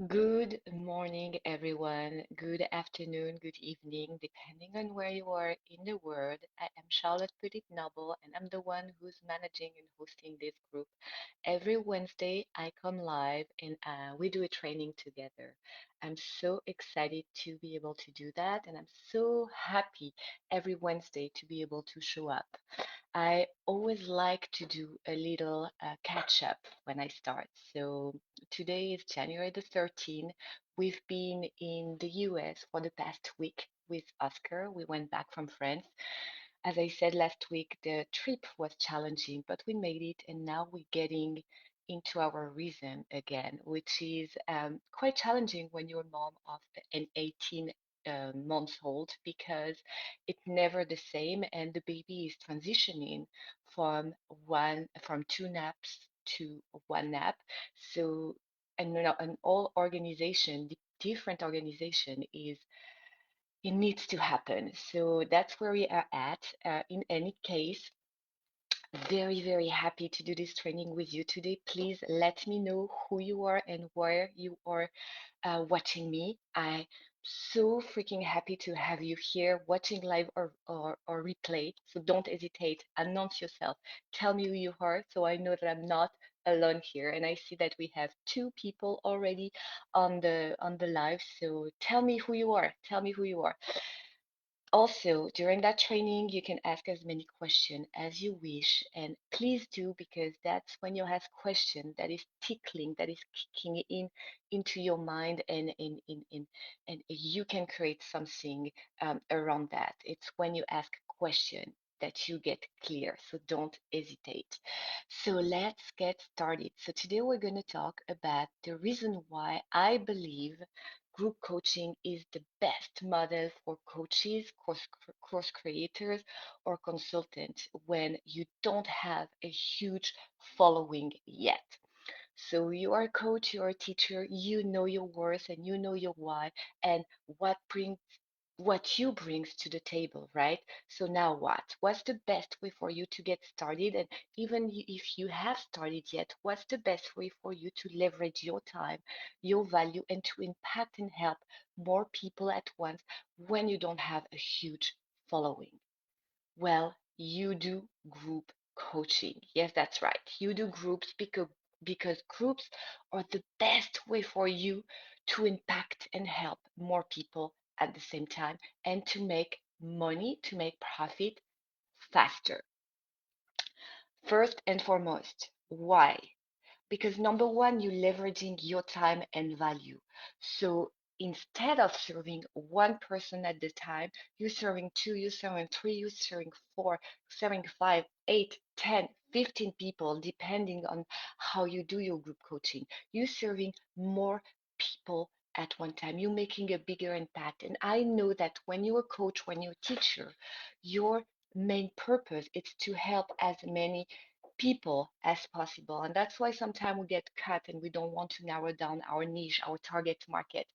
Good morning, everyone. Good afternoon, good evening, depending on where you are in the world. I am Charlotte Petit Noble, and I'm the one who's managing and hosting this group. Every Wednesday, I come live and we do a training together. I'm so excited to be able to do that, and I'm so happy every Wednesday to be able to show up. I always like to do a little catch up when I start. So today is January the 13th. We've been in the US for the past week with Oscar. We went back from France. As I said last week, the trip was challenging, but we made it, and now we're getting into our rhythm again, which is quite challenging when you're a mom of an 18 months old because it's never the same, and the baby is transitioning from two naps to one nap. So, and you know, an all organization, different organization is it needs to happen. So that's where we are at. In any case, very, very happy to do this training with you today. Please let me know who you are and where you are watching me. I'm so freaking happy to have you here watching live or replay. So don't hesitate. Announce yourself. Tell me who you are so I know that I'm not alone here. And I see that we have two people already on the live. So tell me who you are. Tell me who you are. Also, during that training, you can ask as many questions as you wish, and please do because that's when you ask question that is tickling, that is kicking in into your mind, and you can create something around that. It's when you ask question that you get clear, so don't hesitate. So let's get started. So today we're going to talk about the reason why I believe group coaching is the best model for coaches, course creators, or consultants when you don't have a huge following yet. So you are a coach, you are a teacher, you know your worth and you know your why and what you brings to the table, right? So now what? What's the best way for you to get started? And even if you have started yet, what's the best way for you to leverage your time, your value, and to impact and help more people at once when you don't have a huge following? Well, you do group coaching. Yes, that's right. You do groups because groups are the best way for you to impact and help more people at the same time and to make money, to make profit faster. First and foremost, why? Because number one, you're leveraging your time and value. So instead of serving one person at the time, you're serving two, you're serving three, you're serving four, serving five, eight, 10, 15 people, depending on how you do your group coaching. You're serving more people at one time. You're making a bigger impact. And I know that when you're a coach, when you're a teacher, your main purpose is to help as many people as possible. And that's why sometimes we get cut and we don't want to narrow down our niche, our target market,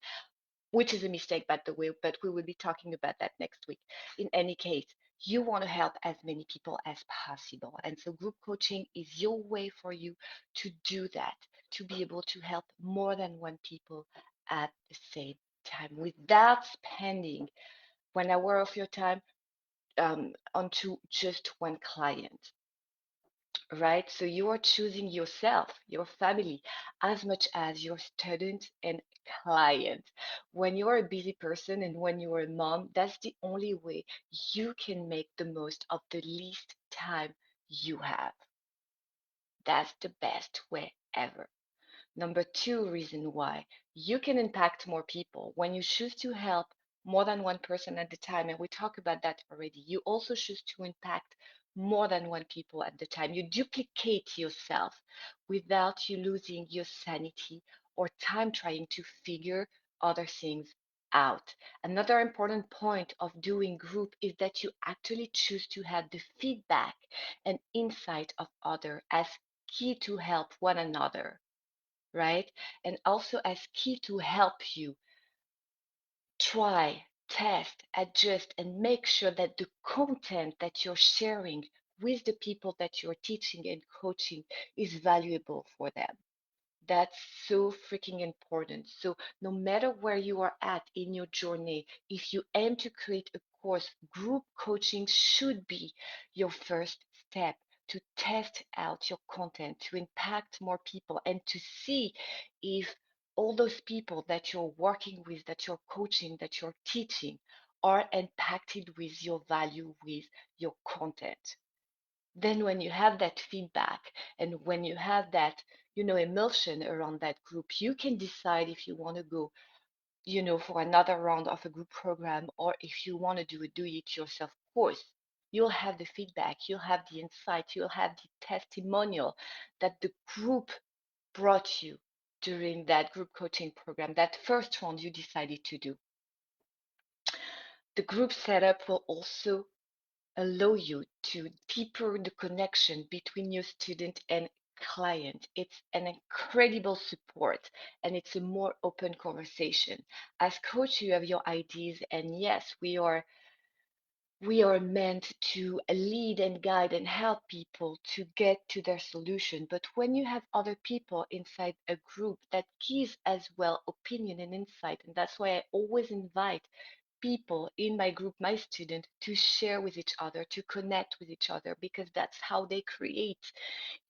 which is a mistake, by the way, but we will be talking about that next week. In any case, you want to help as many people as possible. And so group coaching is your way for you to do that, to be able to help more than one people at the same time without spending 1 hour of your time onto just one client, right? So you are choosing yourself, your family, as much as your student and client. When you're a busy person and when you're a mom, that's the only way you can make the most of the least time you have. That's the best way ever. Number two reason why you can impact more people when you choose to help more than one person at the time. And we talked about that already. You also choose to impact more than one people at the time. You duplicate yourself without you losing your sanity or time trying to figure other things out. Another important point of doing group is that you actually choose to have the feedback and insight of other as key to help one another, right? And also as key to help you try, test, adjust, and make sure that the content that you're sharing with the people that you're teaching and coaching is valuable for them. That's so freaking important. So, no matter where you are at in your journey, if you aim to create a course, group coaching should be your first step to test out your content, to impact more people, and to see if all those people that you're working with, that you're coaching, that you're teaching, are impacted with your value, with your content. Then when you have that feedback and when you have that emulsion around that group, you can decide if you want to go for another round of a group program, or if you want to do a do it yourself course. You'll have the feedback, you'll have the insight, you'll have the testimonial that the group brought you during that group coaching program, that first round you decided to do. The group setup will also allow you to deeper the connection between your student and client. It's an incredible support, and it's a more open conversation. As coach, you have your ideas, and yes, we are meant to lead and guide and help people to get to their solution. But when you have other people inside a group that gives as well opinion and insight, and that's why I always invite people in my group, my students, to share with each other, to connect with each other, because that's how they create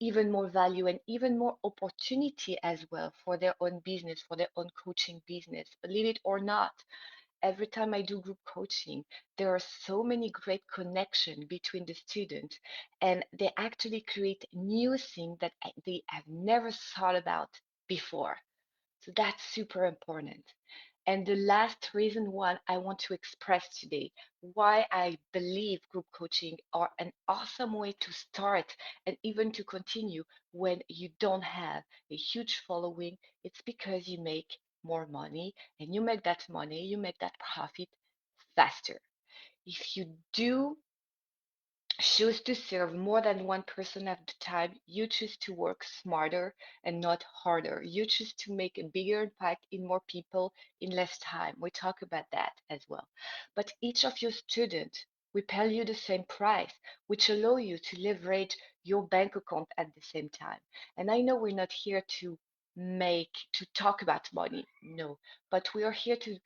even more value and even more opportunity as well for their own business, for their own coaching business. Believe it or not, every time I do group coaching, there are so many great connections between the students, and they actually create new things that they have never thought about before. So that's super important. And the last reason why I want to express today why I believe group coaching are an awesome way to start and even to continue when you don't have a huge following, it's because you make more money, and you make that money, you make that profit faster. If you do choose to serve more than one person at a time, you choose to work smarter and not harder. You choose to make a bigger impact in more people in less time. We talk about that as well. But each of your students will pay you the same price, which allow you to leverage your bank account at the same time. And I know we're not here to talk about money, no, but we are here to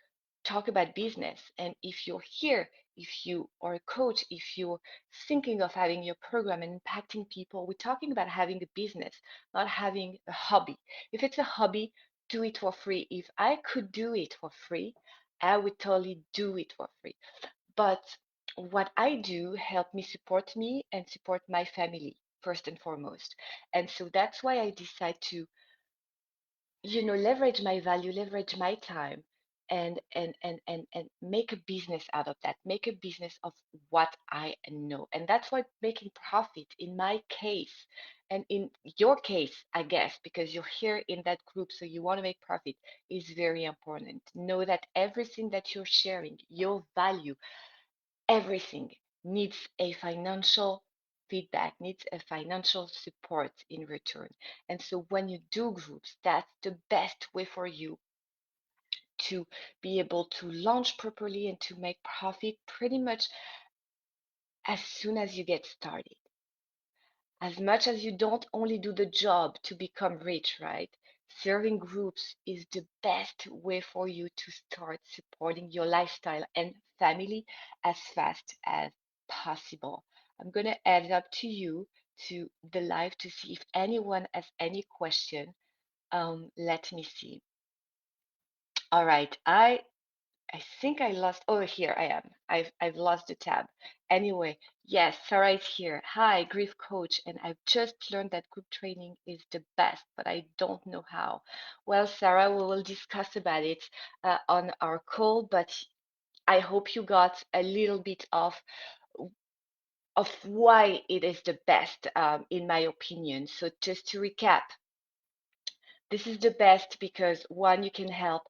talk about business. And if you're here, if you are a coach, if you're thinking of having your program and impacting people, we're talking about having a business, not having a hobby. If it's a hobby, do it for free. If I could do it for free, I would totally do it for free. But what I do help me support me and support my family first and foremost. And so that's why I decide to leverage my value, leverage my time, and make a business out of that, make a business of what I know. And that's why making profit in my case, and in your case, I guess, because you're here in that group, so you want to make profit, is very important. Know that everything that you're sharing, your value, everything needs a financial feedback, needs a financial support in return. And so when you do groups, that's the best way for you to be able to launch properly and to make profit pretty much as soon as you get started. As much as you don't only do the job to become rich, right? Serving groups is the best way for you to start supporting your lifestyle and family as fast as possible. I'm going to add it up to you to the live to see if anyone has any question. Let me see. All right, I think I lost. Oh, here I am. I've lost the tab. Anyway, yes, Sarah is here. Hi, grief coach, and I've just learned that group training is the best, but I don't know how. Well, Sarah, we will discuss about it on our call, but I hope you got a little bit of why it is the best, in my opinion. So just to recap, this is the best because one, you can help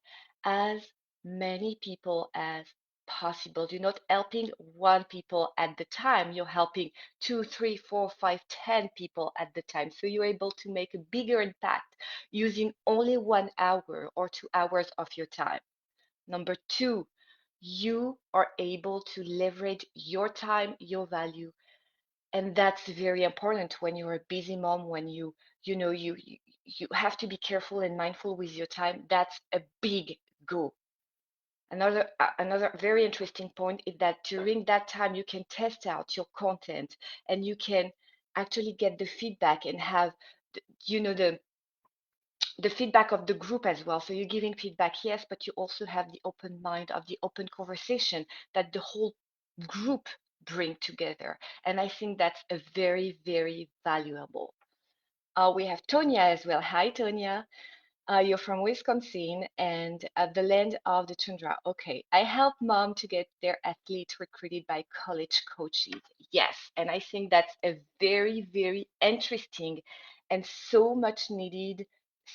as many people as possible. You're not helping one people at the time, you're helping two, three, four, five, 10 people at the time. So you're able to make a bigger impact using only 1 hour or 2 hours of your time. Number two, you are able to leverage your time, your value, and that's very important when you're a busy mom, when you know you have to be careful and mindful with your time. That's a big go. Another very interesting point is that during that time you can test out your content and you can actually get the feedback and have you know the feedback of the group as well. So you're giving feedback, yes, but you also have the open mind of the open conversation that the whole group bring together. And I think that's a very, very valuable. We have Tonya as well. Hi, Tonya. You're from Wisconsin and at the land of the tundra. Okay, I help mom to get their athletes recruited by college coaches. Yes, and I think that's a very, very interesting and so much needed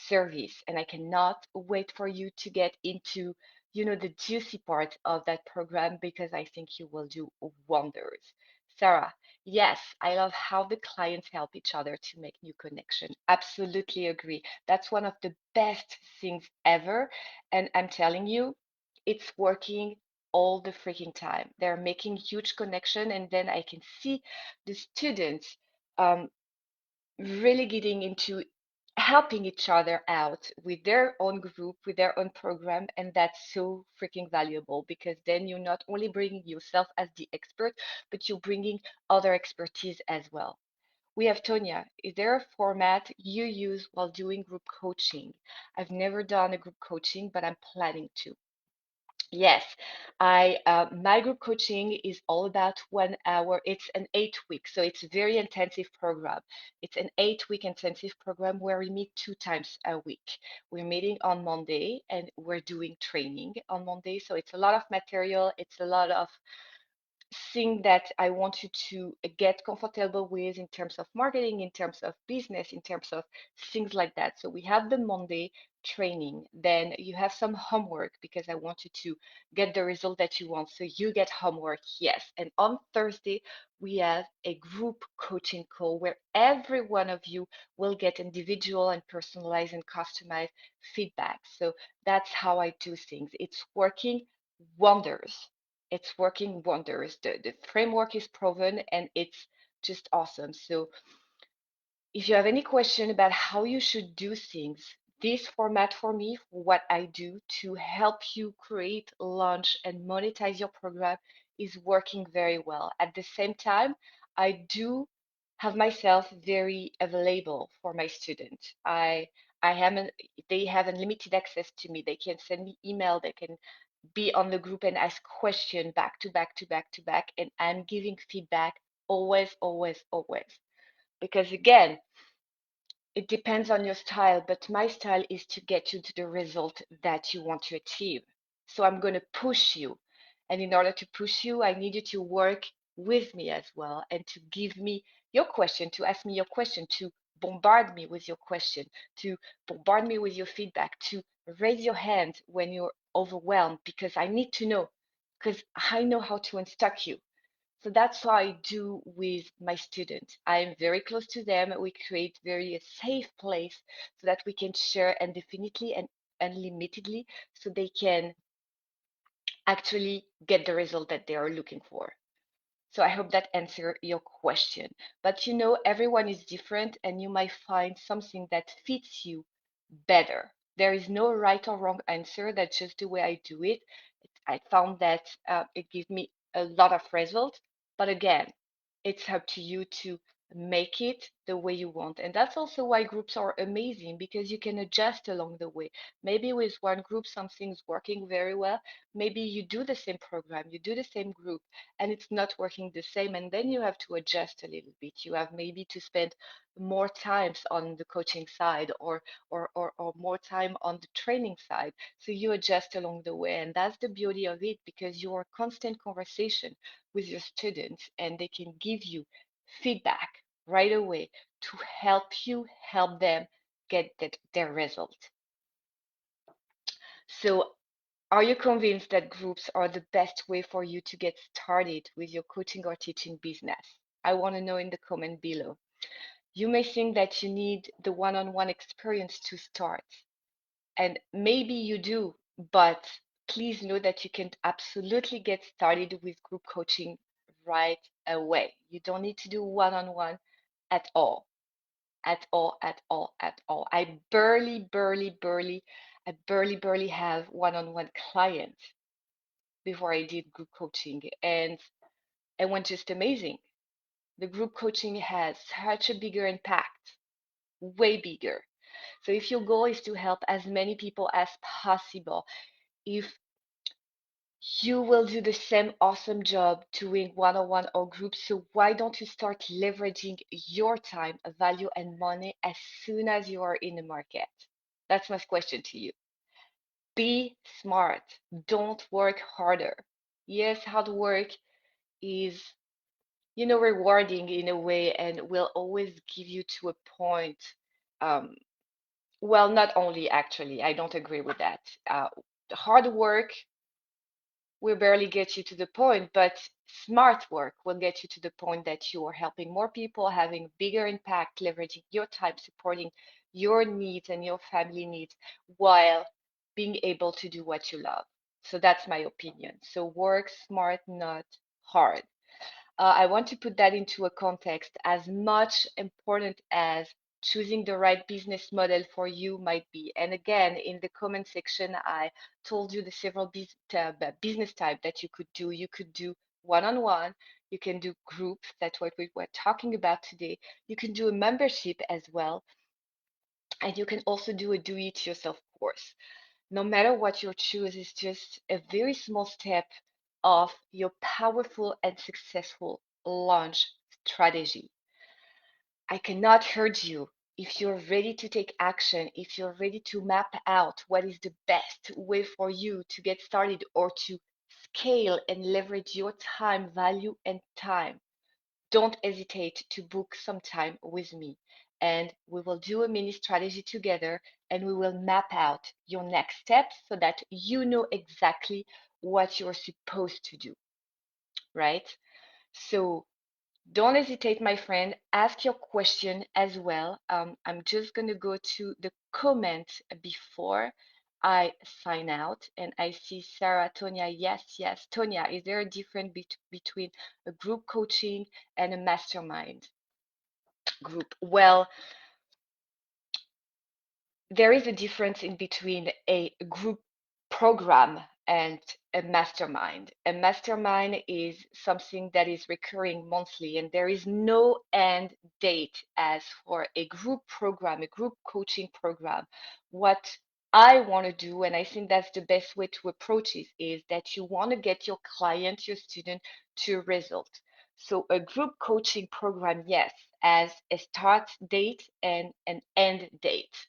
service. And I cannot wait for you to get into, the juicy part of that program because I think you will do wonders. Sarah, yes, I love how the clients help each other to make new connection. Absolutely agree. That's one of the best things ever. And I'm telling you, it's working all the freaking time. They're making huge connection, and then I can see the students um, really getting into helping each other out with their own group, with their own program. And that's so freaking valuable because then you're not only bringing yourself as the expert, but you're bringing other expertise as well. We have Tonya. Is there a format you use while doing group coaching? I've never done a group coaching, but I'm planning to. Yes, I my group coaching is all about 1 hour. It's an 8 week, so it's a very intensive program. It's an 8 week intensive program where we meet 2 times a week. We're meeting on Monday and we're doing training on Monday. So it's a lot of material. It's a lot of thing that I want you to get comfortable with in terms of marketing, in terms of business, in terms of things like that. So we have the Monday training, then you have some homework because I want you to get the result that you want. So you get homework, yes. And on Thursday, we have a group coaching call where every one of you will get individual and personalized and customized feedback. So that's how I do things. It's working wonders. It's working wonders. The framework is proven and it's just awesome. So if you have any question about how you should do things, this format for me, for what I do to help you create, launch, and monetize your program is working very well. At the same time, I do have myself very available for my students. I haven't they have unlimited access to me. They can send me email, they can be on the group and ask question back to back to back to back, and I'm giving feedback always, always, always. Because again, it depends on your style, but my style is to get you to the result that you want to achieve. So I'm going to push you. And in order to push you, I need you to work with me as well and to give me your question, to ask me your question, to bombard me with your question, to bombard me with your feedback, to raise your hand when you're overwhelmed because I need to know, because I know how to unstuck you. So that's what I do with my students. I'm very close to them. We create very a safe place so that we can share indefinitely and unlimitedly so they can actually get the result that they are looking for. So I hope that answer your question. But everyone is different and you might find something that fits you better. There is no right or wrong answer. That's just the way I do it. I found that it gives me a lot of results. But again, it's up to you to make it the way you want. And that's also why groups are amazing because you can adjust along the way. Maybe with one group, something's working very well. Maybe you do the same program, you do the same group, and it's not working the same. And then you have to adjust a little bit. You have maybe to spend more times on the coaching side or more time on the training side. So you adjust along the way. And that's the beauty of it because you're a constant conversation with your students and they can give you feedback right away to help you help them get their result. So are you convinced that groups are the best way for you to get started with your coaching or teaching business? I want to know in the comment below. You may think that you need the one-on-one experience to start, and maybe you do, but please know that you can absolutely get started with group coaching right away. You don't need to do one-on-one at all. at all, at all, at all. I barely have one-on-one clients before I did group coaching, and it went just amazing. The group coaching has such a bigger impact, way bigger. So if your goal is to help as many people as possible, if you will do the same awesome job doing one-on-one or groups, so why don't you start leveraging your time, value, and money as soon as you are in the market? That's my question to you. Be smart. Don't work harder. Yes, hard work is, rewarding in a way and will always give you to a point. Um, well, not only actually, I don't agree with that. Hard work will barely get you to the point, but smart work will get you to the point that you are helping more people, having bigger impact, leveraging your time, supporting your needs and your family needs while being able to do what you love. So that's my opinion. So work smart, not hard. I want to put that into a context as much important as choosing the right business model for you might be. And again, in the comment section, I told you the several business type that you could do. You could do one-on-one. You can do groups. That's what we were talking about today. You can do a membership as well. And you can also do a do-it-yourself course. No matter what your choose is just a very small step of your powerful and successful launch strategy. I cannot urge you if you're ready to take action, if you're ready to map out what is the best way for you to get started or to scale and leverage your time, value, and time. Don't hesitate to book some time with me, and we will do a mini strategy together and we will map out your next steps so that you know exactly what you're supposed to do, right? So don't hesitate, my friend. Ask your question as well. I'm just going to go to the comment before I sign out. And I see Sarah, Tonya. Yes, yes. Tonya, is there a difference between a group coaching and a mastermind group? Well, there is a difference in between a group program and a mastermind. A mastermind is something that is recurring monthly, and there is no end date as for a group program, a group coaching program. What I want to do, and I think that's the best way to approach it, is that you want to get your client, your student, to a result. So a group coaching program, yes, as a start date and an end date,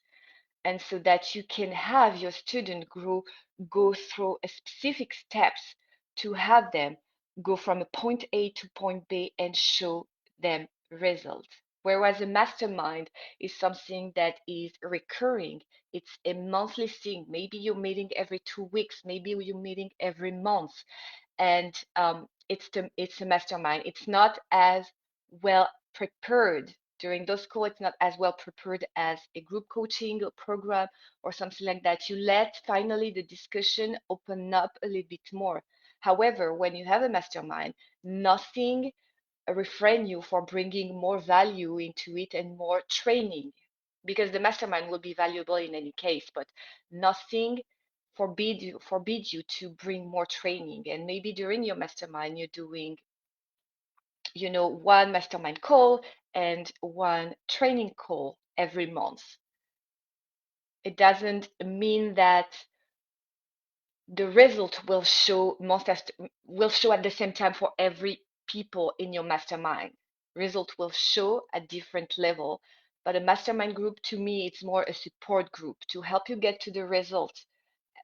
and so that you can have your student go through a specific steps to have them go from a point A to point B and show them results. Whereas a mastermind is something that is recurring. It's a monthly thing. Maybe you're meeting every 2 weeks, maybe you're meeting every month, and it's a mastermind. It's not as well prepared during those calls. It's not as well prepared as a group coaching program or something like that. You let finally the discussion open up a little bit more. However, when you have a mastermind, nothing refrain you for bringing more value into it and more training, because the mastermind will be valuable in any case, but nothing forbid you to bring more training. And maybe during your mastermind you're doing, one mastermind call and one training call every month. It doesn't mean that the result will show at the same time for every people in your mastermind. Result will show at different level, but a mastermind group, to me, it's more a support group to help you get to the result,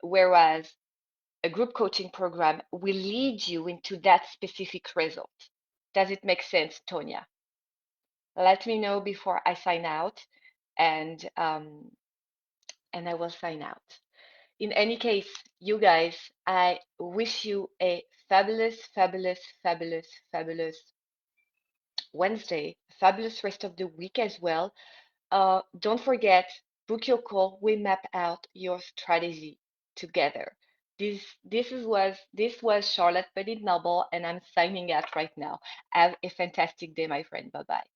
whereas a group coaching program will lead you into that specific result. Does it make sense, Tonya? Let me know before I sign out, and I will sign out. In any case, you guys, I wish you a fabulous, fabulous, fabulous, fabulous Wednesday, fabulous rest of the week as well. Don't forget, book your call. We map out your strategy together. This was Charlotte Petit Noble, and I'm signing out right now. Have a fantastic day, my friend. Bye bye.